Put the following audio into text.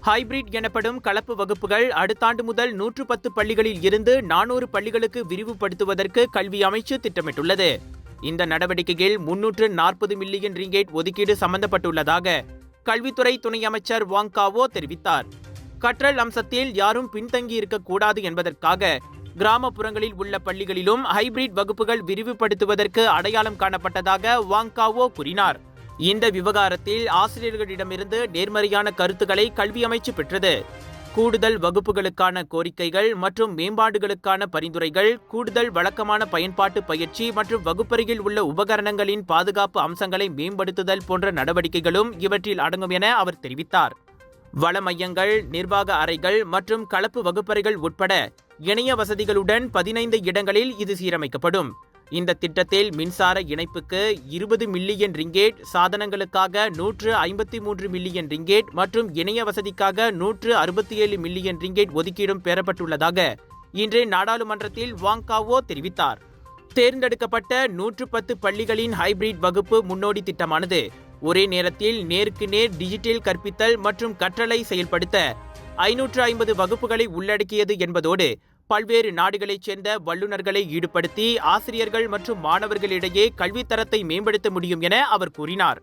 Hybrid எனப்படும் கலப்பு வகுப்புகள் அடுத்த ஆண்டு முதல் 110 பள்ளிகளில் இருந்து 400 பள்ளிகளுக்கு விரிவுபடுத்துவதற்கு கல்வி அமைச்சு திட்டமிட்டுள்ளது. இந்த நடவடிக்கையில் 340 மில்லியன் ரிங்கேட் ஒதுக்கீடு சம்பந்தப்பட்டுள்ளதாக கல்வித்துறை துணை அமைச்சர் வாங் காவோ தெரிவித்தார். கற்றல் அம்சத்தில் யாரும் பின்தங்கி இருக்கக்கூடாது என்பதற்காக கிராமப்புறங்களில் உள்ள பள்ளிகளிலும் ஹைபிரிட் வகுப்புகள் விரிவுபடுத்துவதற்கு அடையாளம் காணப்பட்டதாக வாங் காவோ கூறினார். இந்த விவகாரத்தில் ஆசிரியர்களிடமிருந்து நேர்மறையான கருத்துக்களை கல்வி அமைச்சு பெற்றது. கூடுதல் வகுப்புகளுக்கான கோரிக்கைகள் மற்றும் மேம்பாடுகளுக்கான பரிந்துரைகள், கூடுதல் வழக்கமான பயன்பாட்டு பயிற்சி மற்றும் வகுப்பறையில் உள்ள உபகரணங்களின் பாதுகாப்பு அம்சங்களை மேம்படுத்துதல் போன்ற நடவடிக்கைகளும் இவற்றில் அடங்கும் என அவர் தெரிவித்தார். வள மையங்கள், நிர்வாக அறைகள் மற்றும் கலப்பு வகுப்பறைகள் உட்பட இணைய வசதிகளுடன் 15 இடங்களில் இது சீரமைக்கப்படும். இந்த திட்டத்தில் மின்சார இணைப்புக்கு 20 மில்லியன் ரிங்கேட், சாதனங்களுக்காக 153 மில்லியன் ரிங்கேட் மற்றும் இணைய வசதிக்காக 167 மில்லியன் ரிங்கேட் ஒதுக்கீடும் பெறப்பட்டுள்ளதாக இன்று நாடாளுமன்றத்தில் வாங் காவோ தெரிவித்தார். தேர்ந்தெடுக்கப்பட்ட 110 பள்ளிகளின் ஹைபிரிட் வகுப்பு முன்னோடி திட்டமானது ஒரே நேரத்தில் நேருக்கு நேர் டிஜிட்டல் கற்பித்தல் மற்றும் கற்றலை செயல்படுத்த 550 வகுப்புகளை உள்ளடக்கியது என்பதோடு பல்வேறு நாடுகளைச் சேர்ந்த வல்லுநர்களை ஈடுபடுத்தி ஆசிரியர்கள் மற்றும் மாணவர்களிடையே கல்வித்தரத்தை மேம்படுத்த முடியும் என அவர் கூறினார்.